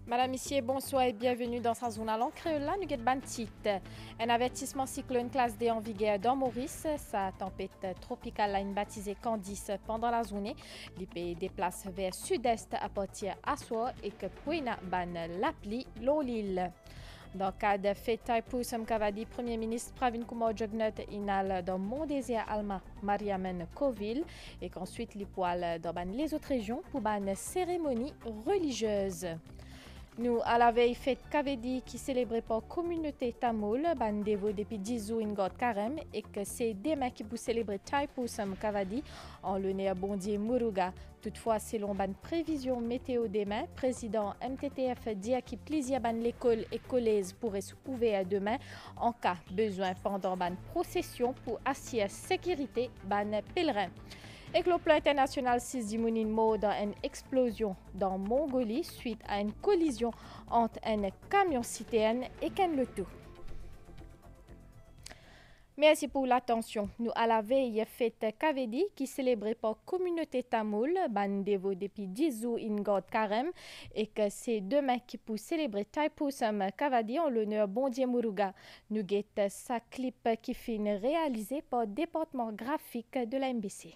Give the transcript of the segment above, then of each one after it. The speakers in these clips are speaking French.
Madame, Monsieur, bonsoir et bienvenue dans sa zone à l'encre. Là, nous avons titre. Un avertissement cyclone classe D en vigueur dans Maurice. Sa tempête tropicale a baptisée Candice pendant la journée. L'IP déplace vers sud-est à partir à soir et que Pouina ban l'appli l'île. Dans le cas de fait Taipusam Kavadi, Premier ministre Pravin Kumar Jugnauth inhale dans mon désir Alma Mariamen Coville et qu'ensuite les poils dans les autres régions pour une cérémonie religieuse. Nous, à la veille fête Kavedi qui célébrait par communauté tamoul, bandez-vous depuis 10 jours in God Karem et que c'est demain qui vous célébrer Taipusam Kavadi en l'honneur bondier Muruga. Toutefois, selon ban prévision météo demain, président MTTF dit que plaisir ban l'école et collège pourrait s'ouvrir demain en cas besoin pendant ban procession pour assurer sécurité ban pèlerin. Et le plan international 6 mort dans une explosion dans Mongolie suite à une collision entre un camion-citerne et un loto. Merci pour l'attention. Nous à la veille fête Kavedi qui célébrait par communauté tamoul, bandez-vous depuis 10 jours in God Karem et que c'est demain qui pour célébrer Taipusam Kavadi en l'honneur Bondier Muruga. Nous guette sa clip qui finit réalisé par département graphique de la MBC.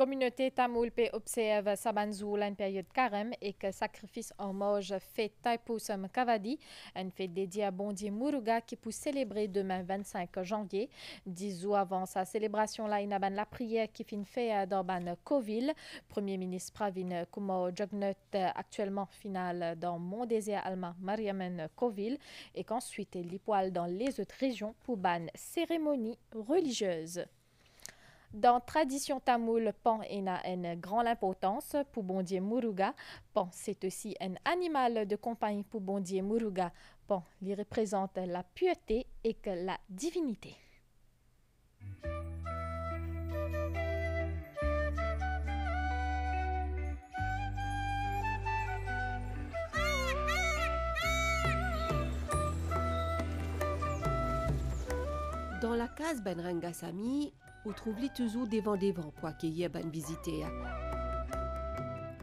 Communauté tamoul pe observe Sabanzoul en période carême et que sacrifice en hommage fait Taipusam Kavadi, une fête dédiée à Bondier Muruga qui peut célébrer demain 25 janvier. 10 jours avant sa célébration, là, il y a la prière qui finit fait dans ban Coville. Premier ministre Pravin Kumar Jugnauth actuellement finale dans Mon Désert Alma Mariamen Coville et qu'ensuite il poil dans les autres régions pour ban cérémonie religieuse. Dans tradition tamoule, pan a une grande importance pour Bondier Muruga. Pan, c'est aussi un animal de compagnie pour Bondier Muruga. Pan, il représente la pureté et que la divinité. Dans la case Ben Rangasami, vous trouvez toujours des vents pour accueillir ben visiter.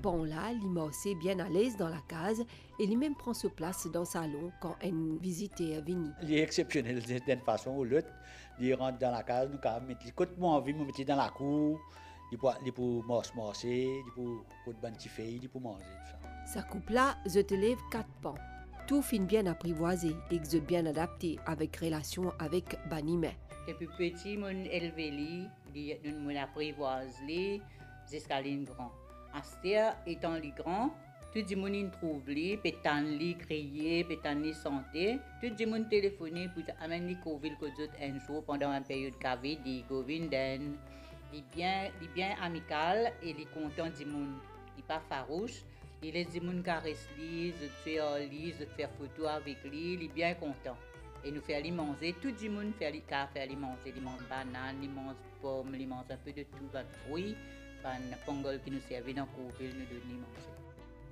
Bon là, l'immossé bien à l'aise dans la case et lui-même prend sa place dans le salon quand un visiteur vient. Il est exceptionnel d'une façon ou l'autre. Il rentre dans la case, nous quand mettre les côtes moi envie, nous mettre dans la cour, il peut marcher, il peut côte ban petit feuille, il peut manger tout ça. Sa coupe là, je te lève 4 pans. Tout fin bien apprivoisé et que bien adapté avec relation avec Banime. Depuis petit, mon élevé li, mon apprivoise li, jusqu'à l'in grand. Astia étant li grand, tout le monde trouve li, pétan li crier, pétan li santé, tout le monde téléphoner pour amener li Coville un jour pendant une période Covid, di Govinden, li bien amical et li content du monde, li pas farouche. Il les gens caressent lui, je faire photo avec lui, il est bien content. Et nous faire lui manger, tout le monde fait lui manger, il mange banane, il mange pomme, il mange un peu de tout, pas de fruits, pas de pongol qui nous servent dans le Coville, nous donne manger.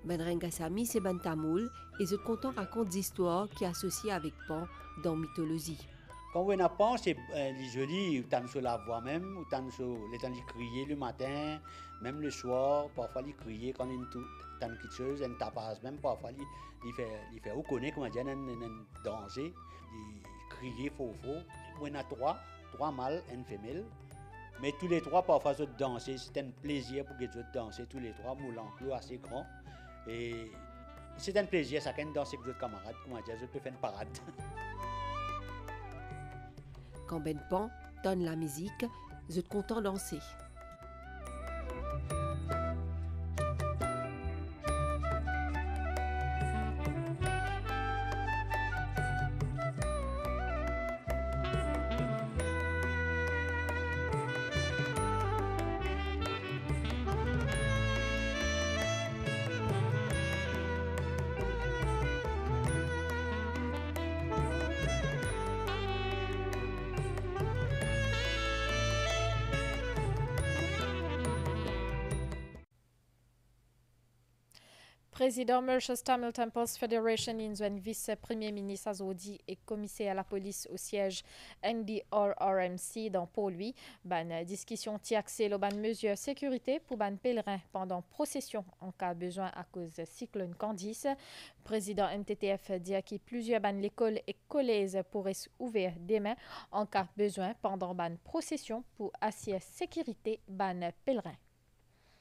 Ben Rangasami, c'est ben tamoul et je content raconte des histoires qui associent avec Pan dans mythologie. Quand on a pensé, les jolis, ou tant sur la voix même, ou tant sur les temps de crier le matin, même le soir, parfois il crier quand il tout. Tant quelque chose, un tapas même parfois il fait reconnaître comment dire un danger, il crier faux. On a trois mâles, une femelle, mais tous les trois parfois se danser, c'est un plaisir pour que les autres danser tous les trois, moulant clos assez grand et c'est un plaisir ça quand danser avec d'autres camarades, comment dire, je peux faire une parade. Quand Ben Pan donne la musique, je suis content de danser. Président Mauritius Tamil Temples Federation in vice-premier ministre Azodi et commissaire à la police au siège NDRRMC dans Port-Louis. Ban discussion tiaxé le ban mesure sécurité pour ban pèlerin pendant procession en cas de besoin à cause de cyclone Candice. Président MTTF dit que plusieurs ban l'école et collèges pourraient ouvrir demain en cas de besoin pendant ban procession pour assurer sécurité ban pèlerin.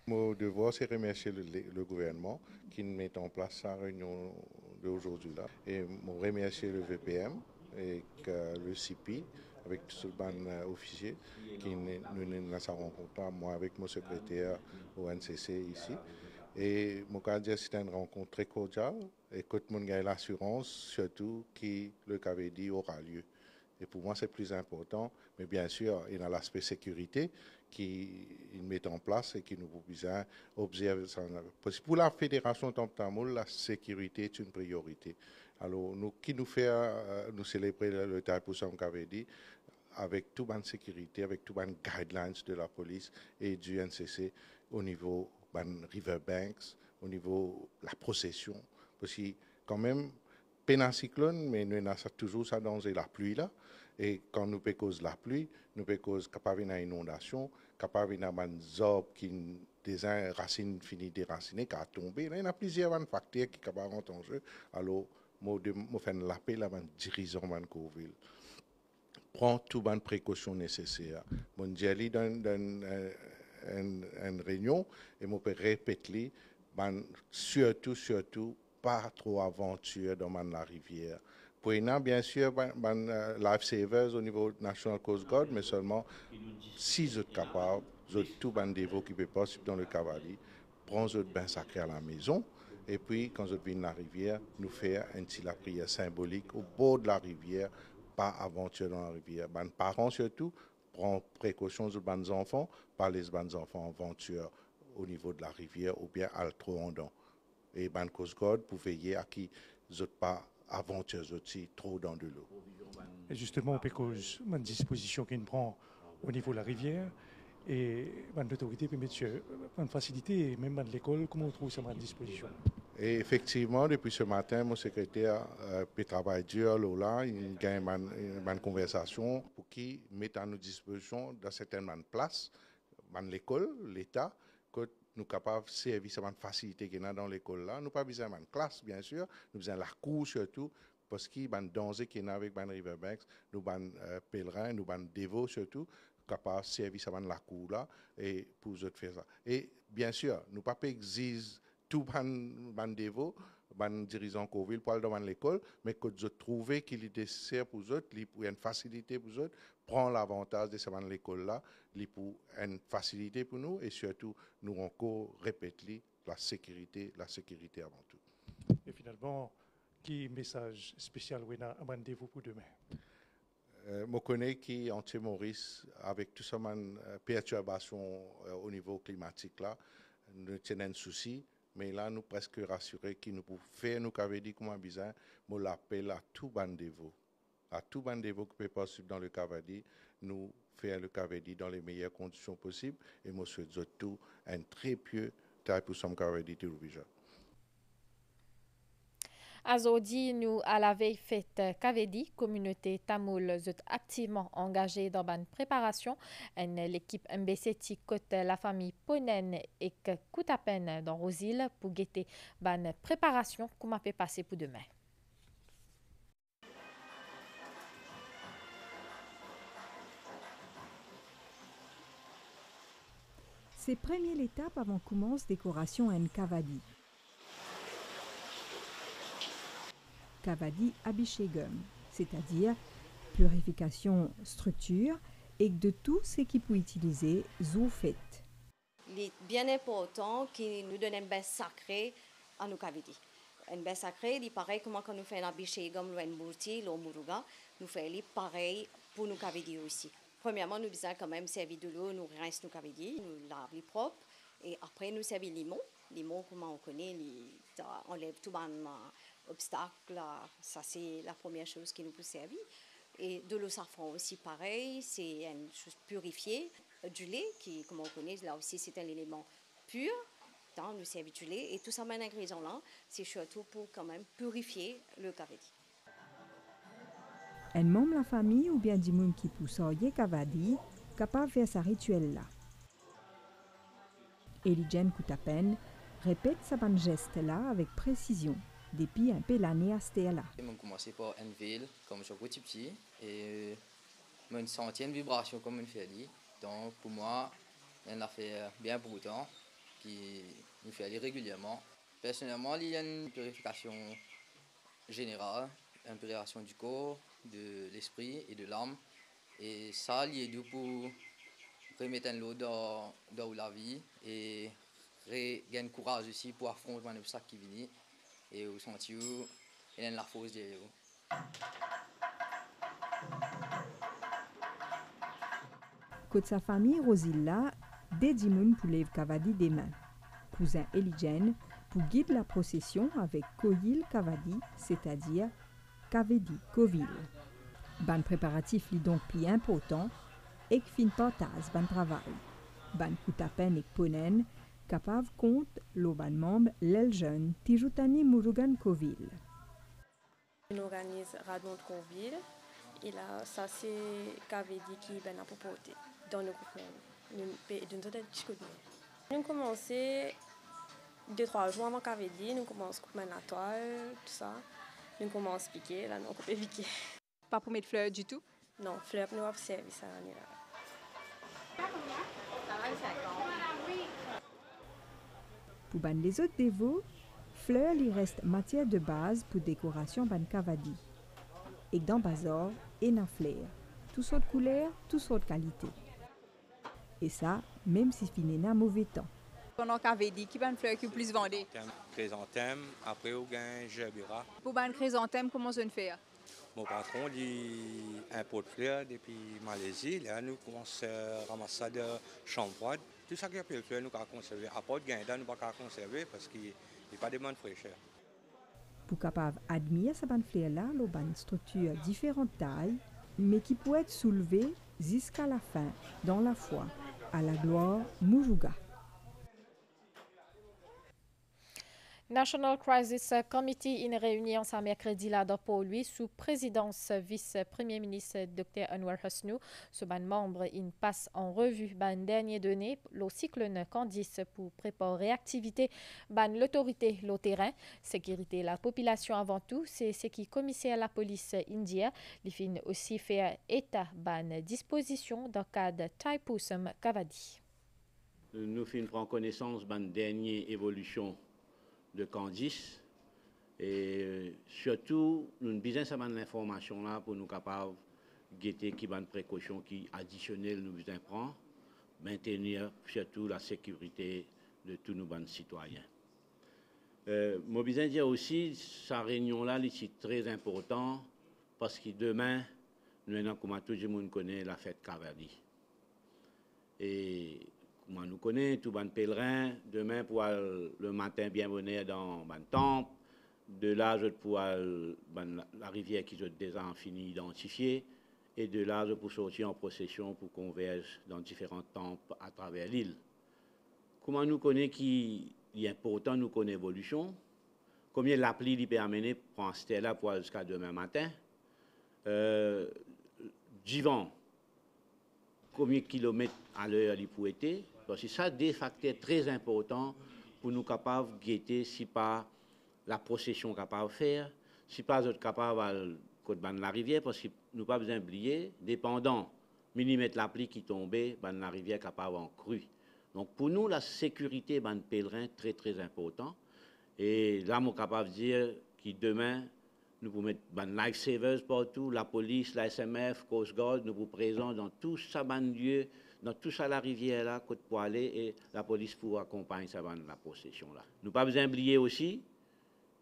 Mon devoir, c'est remercier le gouvernement qui met en place sa réunion d'aujourd'hui là. Et remercier le VPM et le CIPI avec tout le officier qui nous a rencontré, moi avec mon secrétaire au NCC ici. Et mon cas dire c'est une rencontre très cordiale et que tout le monde a l'assurance surtout que le KVD aura lieu. Et pour moi, c'est plus important. Mais bien sûr, il y a l'aspect sécurité qui met en place et qui nous besoin observer ça. Pour la Fédération Tamoul, la sécurité est une priorité. Alors, nous célébrer le Taipusam KVD avec toute la sécurité, avec toutes les guidelines de la police et du NCC au niveau des riverbanks, au niveau de la procession. Parce que quand même, pénin cyclone, mais nous avons toujours ça danger la pluie là. Et quand nous cause la pluie, nous cause capable une inondation, capable une zob qui des racines finies déraciner, qui a tombé. Il y a plusieurs facteurs qui peuvent rentrer en jeu. Alors, moi fais l'appel à mon dirigeant de Coville. Prends toutes les précautions nécessaires. Mon jelly dans une réunion et je peux répéter, surtout, pas trop aventure dans la rivière. Pour bien sûr, lifesavers au niveau National Coast Guard, mais seulement si vous êtes capable, vous êtes tout ban dévot qui peut possible dans le cavalier, prends votre bain sacré à la maison, et puis quand vous venez dans la rivière, nous faire la prière symbolique au bord de la rivière, pas aventure dans la rivière. Les parents surtout, prennent précaution sur les enfants, pas les enfants aventure au niveau de la rivière ou bien à trop en dedans. Et les Coast Guard pour veiller à qui vous n'êtes pas aventureuse aussi trop dans de l'eau. Et justement, parce une disposition qu'il prend au niveau de la rivière et l'autorité peut mettre une facilité, et même à l'école, comment on trouve ça à disposition? Et effectivement, depuis ce matin, mon secrétaire peut travailler dur là, il gagne une conversation pour qui met à notre disposition dans certaines places, l'école, l'État, que nous sommes capables de servir cette facilité qu'il y a dans l'école là. Nous n'avons pas besoin d'une classe, bien sûr, nous avons besoin de la cour surtout, parce qu'il y a un danger qu'il y a avec les riverbanks, nous avons pèlerins, nous avons dévots surtout, capables de servir la cour là, et pour faire ça. Et bien sûr, nous ne pouvons pas exiger tout les dévots, les dirigeants Coville pour aller dans l'école, mais que vous trouvez qu'il est nécessaire pour eux, il y a une facilité pour eux, prend l'avantage de cette l'école-là, il pour une facilité pour nous et surtout nous encore répéter la sécurité avant tout. Et finalement, quel message spécial vous avez rendez-vous pour demain? Je connais qu'en Maurice, avec tout ça, perturbation au niveau climatique là, nous tenons un souci. Mais là, nous presque rassurés que nous pouvons faire, nous avons dit comment bizarre, moi l'appel à tout bandévo. À tout bandévo qui peut possible dans le cavadi, nous faire le cavadi dans les meilleures conditions possibles. Et moi, je souhaite tout un très pieux taille pour son cavadi de Roubijan. Azodi, nous, à la veille fête Kavedi, communauté tamoul, est activement engagée dans la préparation. L'équipe MBC côte la famille Ponen et Koutapen dans Rosil pour guetter la préparation qu'on peut passer pour demain. C'est première étape avant commence décoration en Kavadi. Kavadi Abhishegam, c'est-à-dire purification structure et de tout ce qui peut utiliser zou fait. Il est bien important qu'il nous donne un bain sacré à nos Kavadi. Un bain sacré, il est pareil comme quand nous faisons un Abhishegam, un Murti, le Muruga, nous faisons pareil pour nos Kavadi aussi. Premièrement, nous faisons quand même servir de l'eau, nous rinçons nos Kavadi, nous lavons les propres et après nous servons les limons. Les limons, comme on connaît, on enlève tout les obstacles, ça c'est la première chose qui nous peut servir. Et de l'eau safran aussi pareil, c'est une chose purifiée. Du lait, qui comme on connaît, là aussi c'est un élément pur, nous servons du lait. Et tout ça, ces ingrédients-là, c'est surtout pour quand même purifier le cavadi. Un membre de la famille ou bien du monde qui pousse au cavadi, capable de faire ce rituel-là. Elijen Koutapen répète ce geste-là avec précision. Depuis un peu l'année à ce là. On commençait par une ville, comme je suis petit, et une centième vibration comme une fait dit. Donc pour moi, on a fait bien pour autant, qui nous fait aller régulièrement. Personnellement, il y a une purification générale, une purification du corps, de l'esprit et de l'âme. Et ça, il est dû pour remettre l'eau dans la vie et gagner courage aussi pour affronter un obstacle qui vient. Et au sentier, il y a la force derrière vous. Côté sa famille, Rosilla, dédimoun pour lève Kavadi des mains. Cousin Elijen pour guider la procession avec Koyil Kavadi, c'est-à-dire Kavedi Kovil. Ban préparatif est donc plus important et que fin partage ban travail. Ban Koutapen et Ponen capable compte l'oban membre l'el jeune Tijoutani Murugan Kovil. On organise Radon de Conville et là ça c'est Kavedi qui ben à propreté dans le groupe d'une totale discussion. Nous commençons 2-3 jours avant Kavedi, nous commençons à couper la toile, tout ça. Nous commençons à piquer, là nous on coupe piquer. Pas pour mettre fleurs du tout? Non, fleurs nous avons servi ça l'année là. Pour ban les autres dévots, fleurs il reste matière de base pour décoration ban cavadi. Et dans bazar, et na fleurs, toutes sortes de couleurs, toutes sortes de qualités. Et ça, même si fini na mauvais temps. Pendant Cavedi, qui ban fleur qui plus vendée? Chrysanthème, après au gain gerbera. Pour ban chrysanthème, comment on fait? Mon patron dit un pot de fleurs depuis Malaisie. Là, nous commençons à ramasser ça de chambre froide. Tout ça qui est de fleurs, nous pouvons conserver. À part de gain, nous ne pouvons pas conserver parce qu'il n'y a pas de demande fraîcheur. Pour capable admirer ces fleurs-là, l'on a une structure différentes tailles, mais qui peut être soulevée jusqu'à la fin, dans la foi, à la gloire Mujuga. National Crisis Committee in réunion ce mercredi là pour lui sous présidence vice-premier ministre Dr. Anwar Hosnu. Ce ban membre il passe en revue ban dernier données le cyclone Candice pour préparer activité ban l'autorité le terrain sécurité la population avant tout c'est ce qui commissaire la police indienne il fin aussi fait état ban disposition dans cadre Taipusam Cavadi. Nous fin prend connaissance ban dernière évolution de Candice et surtout nous avons besoin de l'information là pour nous capables guetter qui bonne précaution qui additionnelle nous besoin prendre maintenir surtout la sécurité de tous nos bonnes citoyens. Moi besoin dire aussi sa réunion là c'est très important parce que demain nous avons comme tout le monde connaît la fête Cavadi et moi, nous connaissons tout bon pèlerin. Demain, pour le matin, bien venir dans le temple. De là, je pour la rivière qui est déjà fini identifiée. Et de là, je pour sortir en procession pour converger dans différents temples à travers l'île. Comment nous connaissons qu'il est important, nous connaissons l'évolution. Combien l'appli lui permet de prendre là pour jusqu'à demain matin. Divan, combien de kilomètres à l'heure il peut être. Donc, c'est ça des facteurs très importants pour nous capables de guetter si pas la procession capable de faire, si pas nous capable de la rivière, parce que nous pas besoin d'oublier, dépendant millimètre la pluie qui tombait, la rivière capable en crue. Donc pour nous, la sécurité de pèlerin très très important. Et là, nous sommes capables de dire que demain, nous pouvons mettre des lifesavers partout, la police, la SMF, Coast Guard, nous pouvons présents dans tout ça, lieu, dans tout ça, la rivière là, côte pour aller, et la police pour accompagner ça, la procession là. Nous pas besoin d'oublier aussi,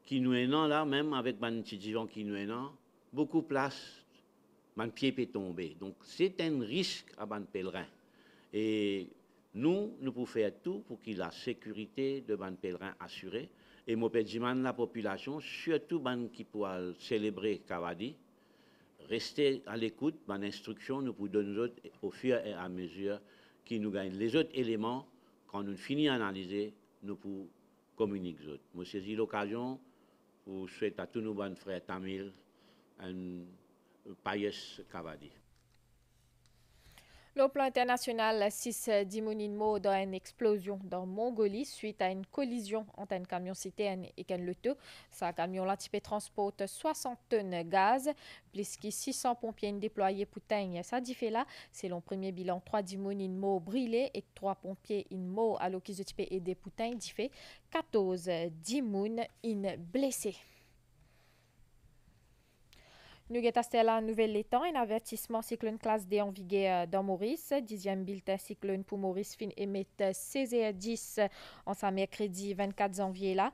qui nous est là, même avec les petits divans qui nous est là, beaucoup de place, les pieds peuvent tomber. Donc c'est un risque à les pèlerins. Et nous pouvons faire tout pour que la sécurité de les pèlerins assurée. Et moi, je demande la population, surtout les qui pourraient célébrer Cavadi, rester à l'écoute de l'instruction, nous pouvons donner au fur et à mesure qui nous gagnent. Les autres éléments, quand nous finissons d'analyser, nous pouvons communiquer les autres. Je saisis l'occasion pour souhaiter à tous nos bons frères tamils un pious Cavadi. Le plan international 6 Dimoninmo dans une explosion dans Mongolie suite à une collision entre un camion citerne et un loto. Ce camion là transporte 60 tonnes de gaz, plus que 600 pompiers déployés pour teindre ça dit fait là. Selon le premier bilan, 3 Dimoninmo brûlés et 3 pompiers inmo à l'occasion de aider pour teindre dit fait 14 Dimoun blessés. Nous avons la nouvelle étang, un avertissement cyclone classe D en vigueur dans Maurice. 10e bulletin cyclone pour Maurice fin émettre 16h10 en ce mercredi 24 janvier là.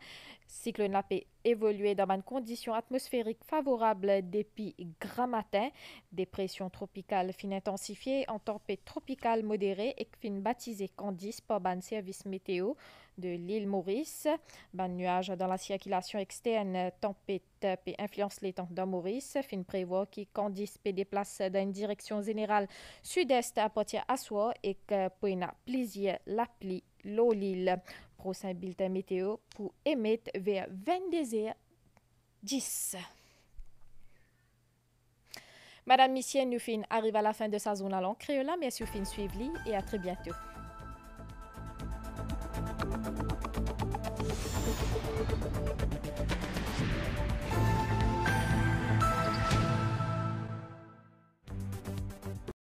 Cyclone a évolué dans une condition atmosphérique favorable depuis grand matin. Dépression tropicale fin intensifiée en tempête tropicale modérée et fin baptisée Candice par ban service météo de l'île Maurice. Ban nuage dans la circulation externe, tempête peut influence les temps dans Maurice. Fin prévoit que Candice peut déplacer dans une direction générale sud-est à partir à soir et que pour une plaisir la pluie l'île. Prochain bulletin météo pour émettre vers 22h10. Madame Missier, nous fin arrive à la fin de sa zone à langue créole. Merci pour fin suivre et à très bientôt.